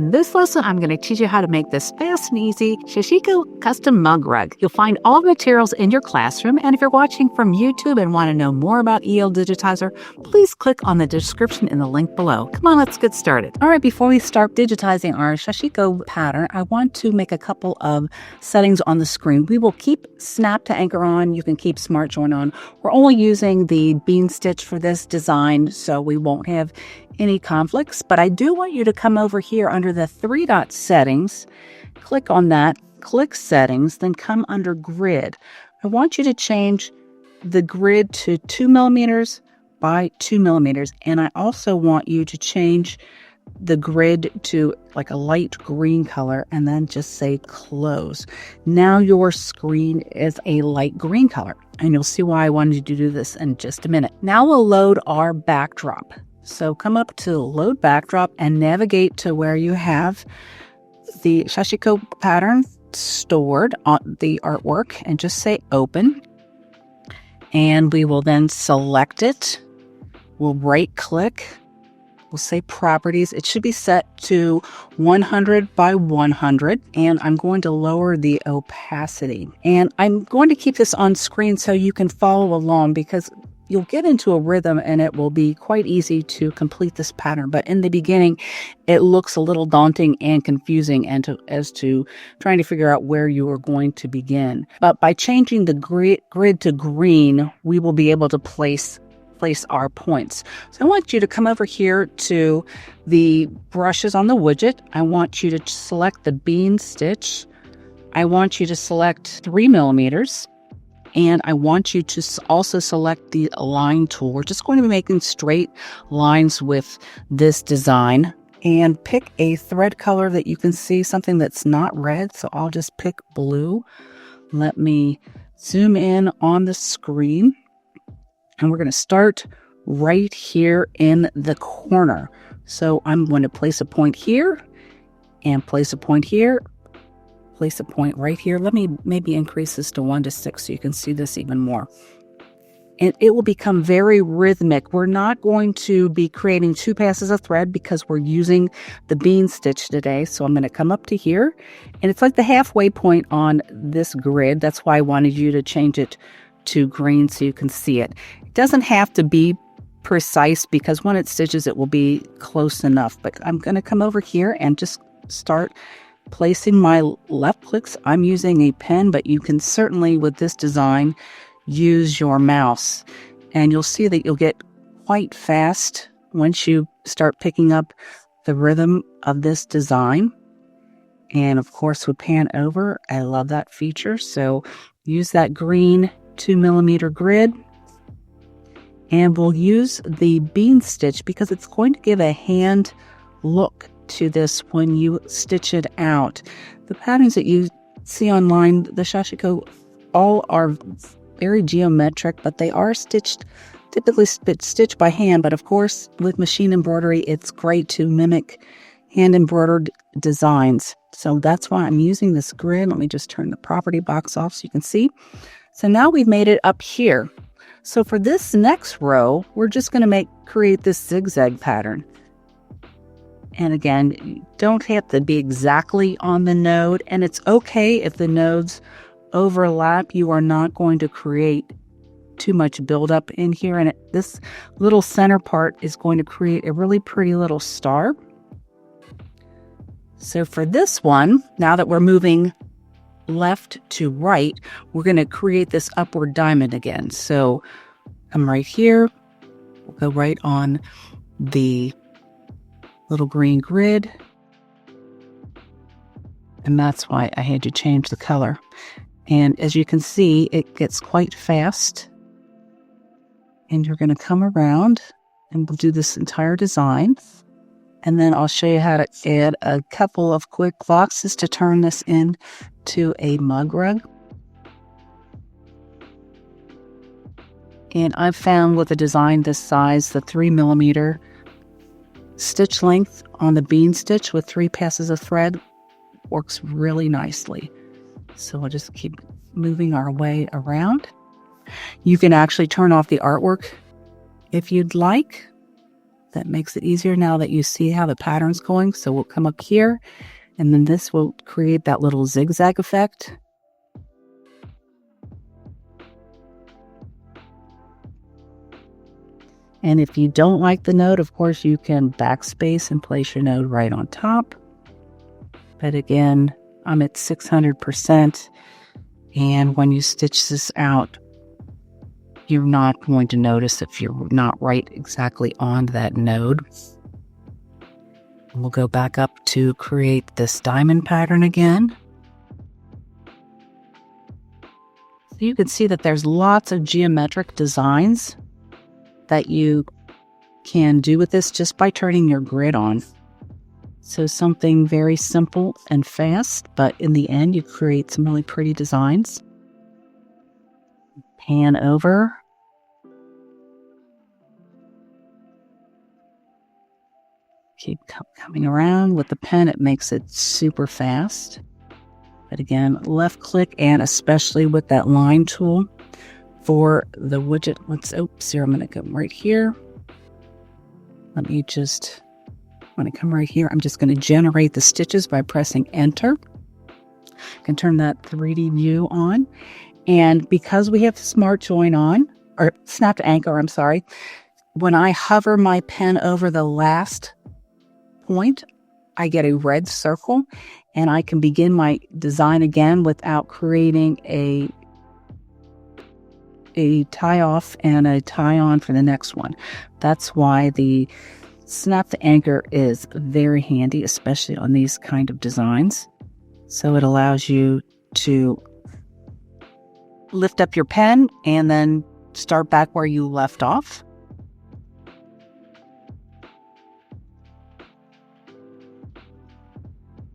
In this lesson, I'm going to teach you how to make this fast and easy Sashiko custom mug rug. You'll find all the materials in your classroom, and if you're watching from YouTube and want to know more about EL Digitizer, please click on the description in the link below. Come on, let's get started. All right, before we start digitizing our Sashiko pattern, I want to make a couple of settings on the screen. We will keep snap to anchor on. You can keep smart join on. We're only using the bean stitch for this design, so we won't have any conflicts, but I do want you to come over here under the 3-dot settings, click on that, click settings, then come under grid. I want you to change the grid to 2 millimeters by 2 millimeters, and I also want you to change the grid to like a light green color and then just say close. Now your screen is a light green color, and you'll see why I wanted you to do this in just a minute. Now we'll load our backdrop. So come up to load backdrop and navigate to where you have the Sashiko pattern stored on the artwork and just say open. And we will then select it. We'll right click. We'll say properties. It should be set to 100 by 100. And I'm going to lower the opacity. And I'm going to keep this on screen so you can follow along, because you'll get into a rhythm and it will be quite easy to complete this pattern. But in the beginning, it looks a little daunting and confusing as to trying to figure out where you are going to begin. But by changing the grid to green, we will be able to place our points. So I want you to come over here to the brushes on the widget. I want you to select the bean stitch. I want you to select 3 millimeters. And I want you to also select the line tool. We're just going to be making straight lines with this design. And pick a thread color that you can see, something that's not red. So I'll just pick blue. Let me zoom in on the screen. And we're going to start right here in the corner. So I'm going to place a point here and place a point here. Place a point right here. Let me maybe increase this to 1 to 6 so you can see this even more. And it will become very rhythmic. We're not going to be creating 2 passes of thread because we're using the bean stitch today. So I'm going to come up to here, and it's like the halfway point on this grid. That's why I wanted you to change it to green so you can see it. It doesn't have to be precise because when it stitches, it will be close enough. But I'm going to come over here and just start placing my left clicks. I'm using a pen, but you can certainly, with this design, use your mouse. And you'll see that you'll get quite fast once you start picking up the rhythm of this design. And of course, with pan over, I love that feature. So use that green 2 millimeter grid. And we'll use the bean stitch because it's going to give a hand look to this when you stitch it out. The patterns that you see online, the Sashiko, all are very geometric, but they are typically stitched by hand. But of course, with machine embroidery, it's great to mimic hand embroidered designs. So that's why I'm using this grid. Let me just turn the property box off so you can see. So now we've made it up here. So for this next row, we're just going to create this zigzag pattern. And again, you don't have to be exactly on the node, and it's okay if the nodes overlap. You are not going to create too much buildup in here, and this little center part is going to create a really pretty little star. So for this one, now that we're moving left to right, we're going to create this upward diamond again. So I'm right here. We'll go right on the little green grid, and that's why I had to change the color. And as you can see, it gets quite fast, and you're going to come around and we'll do this entire design, and then I'll show you how to add a couple of quick boxes to turn this into a mug rug. And I've found with a design this size, the 3 millimeter stitch length on the bean stitch with 3 passes of thread works really nicely. So we'll just keep moving our way around. You can actually turn off the artwork if you'd like. That makes it easier now that you see how the pattern's going. So we'll come up here, and then this will create that little zigzag effect. And if you don't like the node, of course, you can backspace and place your node right on top. But again, I'm at 600%. And when you stitch this out, you're not going to notice if you're not right exactly on that node. We'll go back up to create this diamond pattern again. So you can see that there's lots of geometric designs that you can do with this just by turning your grid on. So something very simple and fast, but in the end you create some really pretty designs. Pan over. Keep coming around. With the pen, it makes it super fast. But again, left click, and especially with that line tool for the widget. Here, I'm going to come right here. When I come right here, I'm just going to generate the stitches by pressing enter. I can turn that 3D view on. And because we have Smart Join on, or Snap to Anchor, I'm sorry, when I hover my pen over the last point, I get a red circle, and I can begin my design again without creating a tie off and a tie on for the next one. That's why the Snap to Anchor is very handy, especially on these kind of designs. So it allows you to lift up your pen and then start back where you left off.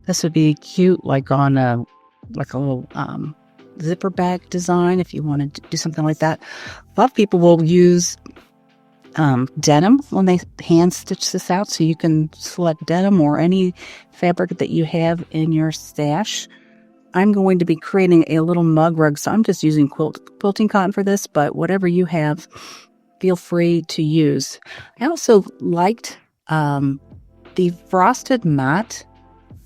This would be cute, like on a little zipper bag design, if you want to do something like that. A lot of people will use denim when they hand stitch this out, so you can select denim or any fabric that you have in your stash. I'm going to be creating a little mug rug, so I'm just using quilting cotton for this, but whatever you have, feel free to use. I also liked the frosted mat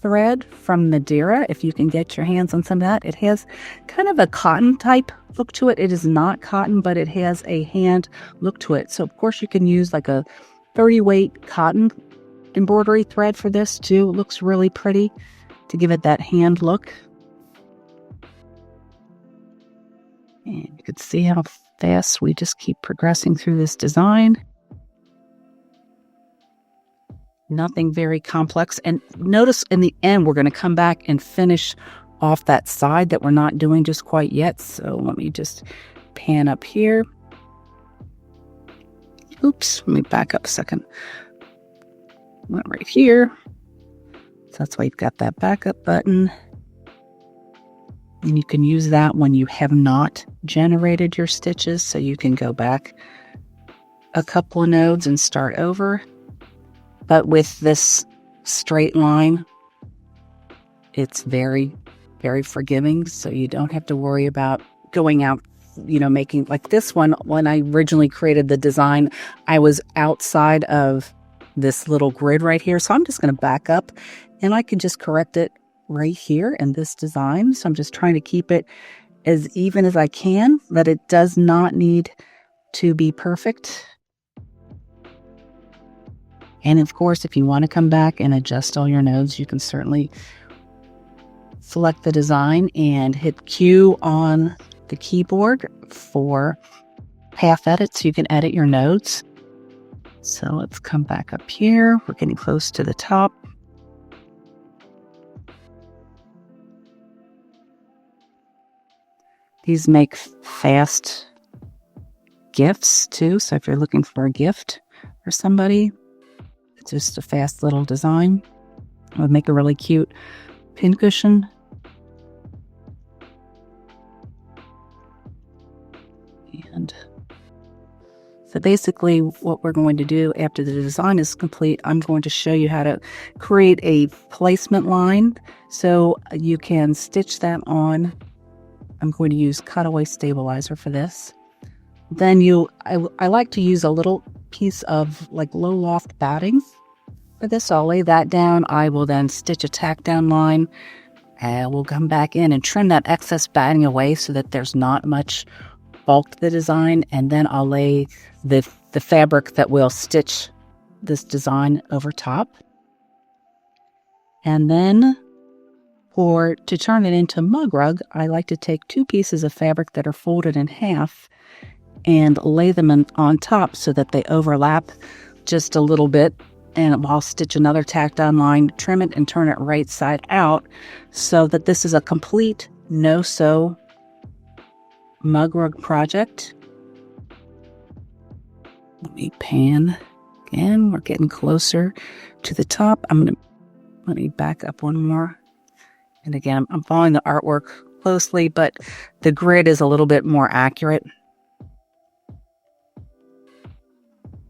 thread from Madeira. If you can get your hands on some of that, it has kind of a cotton type look to it. It is not cotton, but it has a hand look to it. So of course you can use like a 30 weight cotton embroidery thread for this too. It looks really pretty to give it that hand look. And you can see how fast we just keep progressing through this design. Nothing very complex. And notice in the end, we're going to come back and finish off that side that we're not doing just quite yet. So let me just pan up here. Oops, let me back up a second. Went right here. So that's why you've got that backup button. And you can use that when you have not generated your stitches. So you can go back a couple of nodes and start over. But with this straight line, it's very, very forgiving. So you don't have to worry about going out, making like this one. When I originally created the design, I was outside of this little grid right here. So I'm just going to back up and I can just correct it right here in this design. So I'm just trying to keep it as even as I can, but it does not need to be perfect. And of course, if you want to come back and adjust all your nodes, you can certainly select the design and hit Q on the keyboard for half edit so you can edit your nodes. So let's come back up here. We're getting close to the top. These make fast gifts too. So if you're looking for a gift for somebody, it's just a fast little design. It would make a really cute pincushion. And so basically what we're going to do after the design is complete, I'm going to show you how to create a placement line so you can stitch that on. I'm going to use cutaway stabilizer for this. Then I like to use a little piece of like low loft batting. For this, I'll lay that down. I will then stitch a tack down line, and we'll come back in and trim that excess batting away so that there's not much bulk to the design, and then I'll lay the fabric that will stitch this design over top. And then to turn it into mug rug, I like to take 2 pieces of fabric that are folded in half and lay them on top so that they overlap just a little bit. And I'll stitch another tack down line, trim it, and turn it right side out so that this is a complete no-sew mug rug project. Let me pan again. We're getting closer to the top. Let me back up one more. And again, I'm following the artwork closely, but the grid is a little bit more accurate.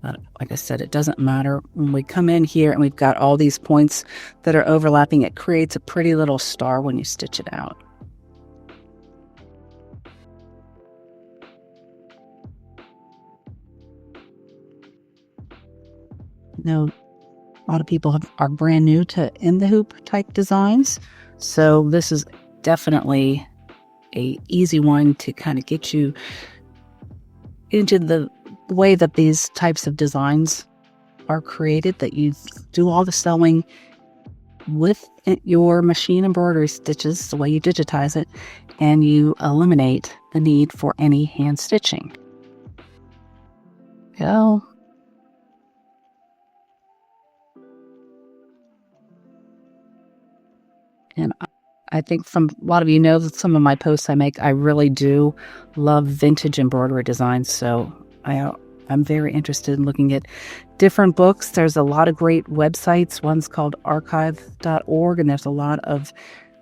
But like I said, it doesn't matter. When we come in here and we've got all these points that are overlapping, it creates a pretty little star when you stitch it out. Now, a lot of people are brand new to in the hoop type designs, so this is definitely a easy one to kind of get you into the way that these types of designs are created, that you do all the sewing with your machine embroidery stitches, the way you digitize it, and you eliminate the need for any hand stitching. Go. And I think from a lot of you know that some of my posts I make, I really do love vintage embroidery designs. So I'm very interested in looking at different books. There's a lot of great websites. One's called archive.org, and there's a lot of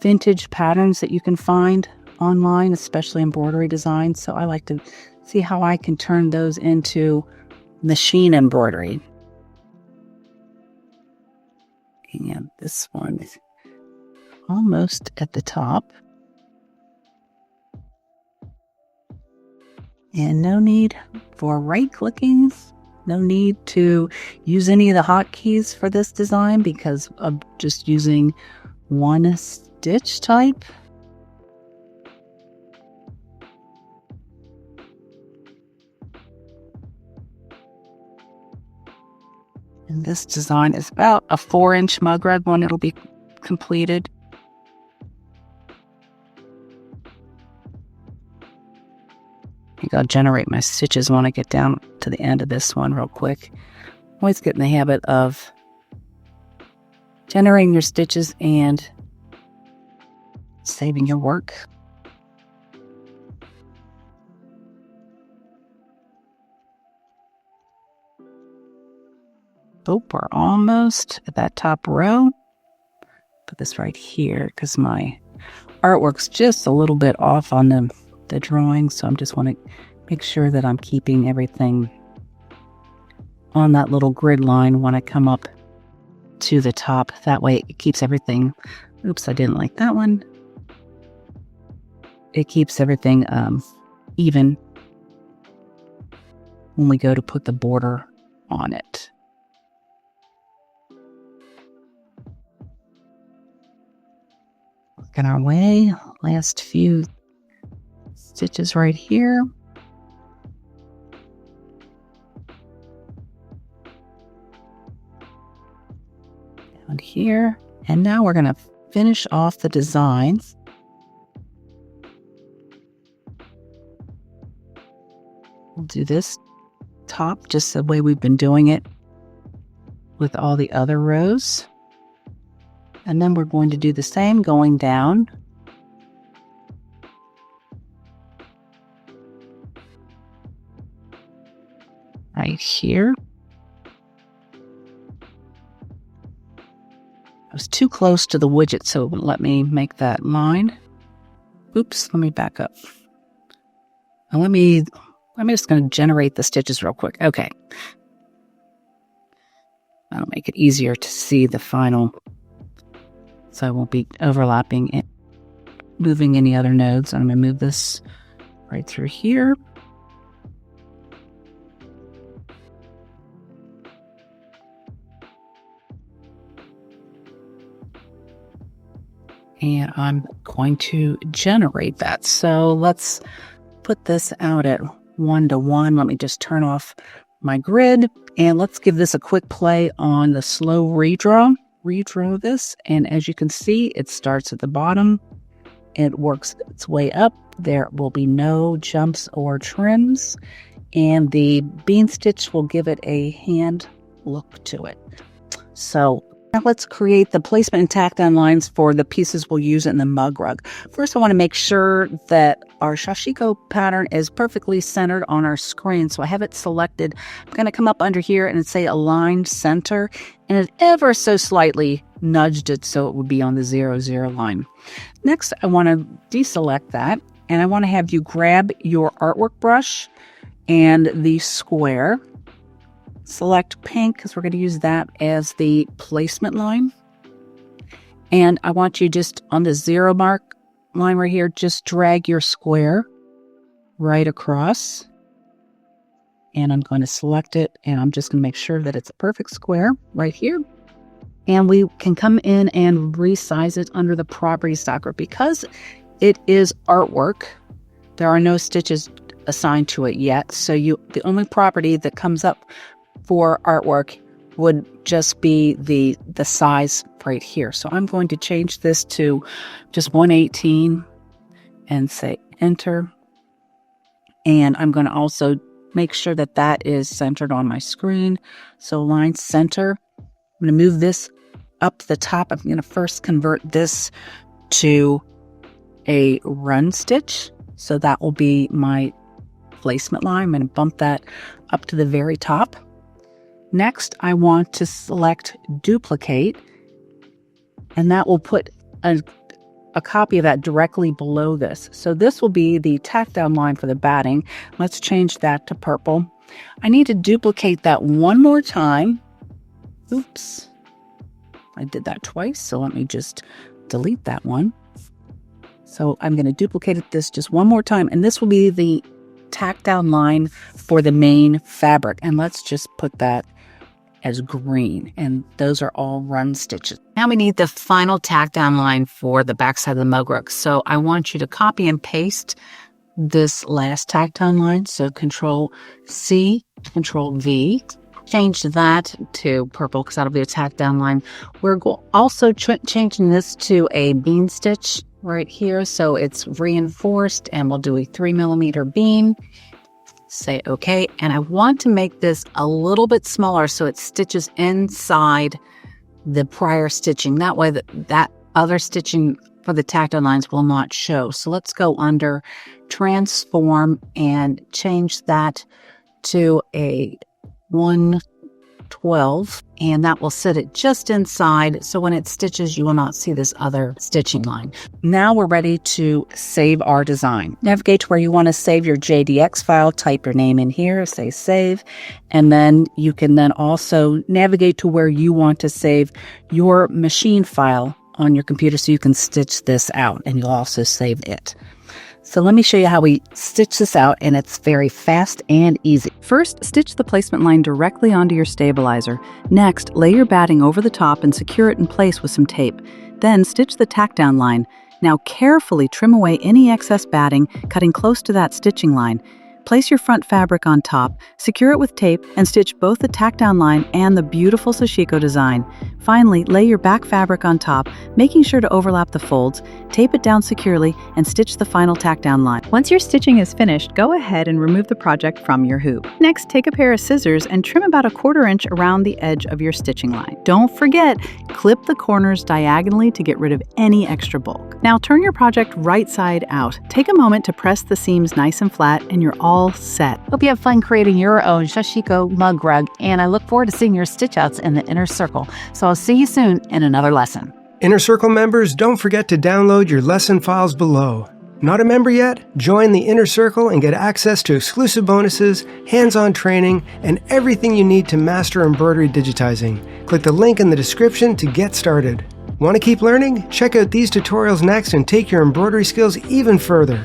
vintage patterns that you can find online, especially embroidery designs. So I like to see how I can turn those into machine embroidery. And this one is almost at the top. And no need for right-clicking. No need to use any of the hotkeys for this design because I'm just using one stitch type. And this design is about a 4-inch mug rug when it'll be completed. I think I'll generate my stitches when I get down to the end of this one real quick. Always get in the habit of generating your stitches and saving your work. Oh, we're almost at that top row. Put this right here because my artwork's just a little bit off on the drawing, so I just want to make sure that I'm keeping everything on that little grid line when I come up to the top. That way it keeps everything, oops, I didn't like that one. It keeps everything even when we go to put the border on it. Working our way, last few stitches right here. Down here. And now we're going to finish off the design. We'll do this top just the way we've been doing it with all the other rows. And then we're going to do the same going down. Right here. I was too close to the widget, so it wouldn't let me make that line. Oops, let me back up. And I'm just going to generate the stitches real quick. Okay. That'll make it easier to see the final, so I won't be overlapping and moving any other nodes. I'm going to move this right through here. And I'm going to generate that. So let's put this out at 1:1. Let me just turn off my grid and let's give this a quick play on the slow redraw. Redraw this, and as you can see, it starts at the bottom. It works its way up. There will be no jumps or trims, and the bean stitch will give it a hand look to it. So now let's create the placement and tack down lines for the pieces we'll use in the mug rug. First, I want to make sure that our Sashiko pattern is perfectly centered on our screen. So I have it selected. I'm going to come up under here and say align center, and it ever so slightly nudged it so it would be on the 0, 0 line. Next, I want to deselect that, and I want to have you grab your artwork brush and the square. Select pink because we're going to use that as the placement line. And I want you just on the 0 mark line right here, just drag your square right across. And I'm going to select it, and I'm just going to make sure that it's a perfect square right here. And we can come in and resize it under the properties docker. Because it is artwork, there are no stitches assigned to it yet. So the only property that comes up for artwork would just be the size right here. So I'm going to change this to just 118 and say enter. And I'm going to also make sure that that is centered on my screen. So line center. I'm going to move this up the top. I'm going to first convert this to a run stitch. So that will be my placement line. I'm going to bump that up to the very top. Next, I want to select duplicate, and that will put a copy of that directly below this. So this will be the tack down line for the batting. Let's change that to purple. I need to duplicate that one more time. Oops, I did that twice, so let me just delete that one. So I'm going to duplicate this just one more time, and this will be the tack down line for the main fabric. And let's just put that as green, and those are all run stitches. Now we need the final tack down line for the backside of the mug rug. So I want you to copy and paste this last tack down line. So Control C, Control V, change that to purple because that'll be a tack down line. We're also changing this to a bean stitch right here. So it's reinforced, and we'll do a 3mm bean. Say okay, and I want to make this a little bit smaller so it stitches inside the prior stitching. That way that other stitching for the tack down lines will not show. So let's go under transform and change that to a 112, and that will sit it just inside, so when it stitches you will not see this other stitching line. Now we're ready to save our design. Navigate to where you want to save your JDX file, type your name in here, say save, and then you can then also navigate to where you want to save your machine file on your computer so you can stitch this out, and you'll also save it. So let me show you how we stitch this out, and it's very fast and easy. First, stitch the placement line directly onto your stabilizer. Next, lay your batting over the top and secure it in place with some tape. Then stitch the tack down line. Now carefully trim away any excess batting, cutting close to that stitching line. Place your front fabric on top, secure it with tape, and stitch both the tack down line and the beautiful Sashiko design. Finally, lay your back fabric on top, making sure to overlap the folds, tape it down securely, and stitch the final tack down line. Once your stitching is finished, go ahead and remove the project from your hoop. Next, take a pair of scissors and trim about a 1/4 inch around the edge of your stitching line. Don't forget, clip the corners diagonally to get rid of any extra bulk. Now turn your project right side out. Take a moment to press the seams nice and flat, and you're all set. Hope you have fun creating your own Sashiko mug rug, and I look forward to seeing your stitch outs in the inner circle. So I'll see you soon in another lesson. Inner Circle members, don't forget to download your lesson files below. Not a member yet? Join the Inner Circle and get access to exclusive bonuses, hands-on training, and everything you need to master embroidery digitizing. Click the link in the description to get started. Want to keep learning? Check out these tutorials next and take your embroidery skills even further.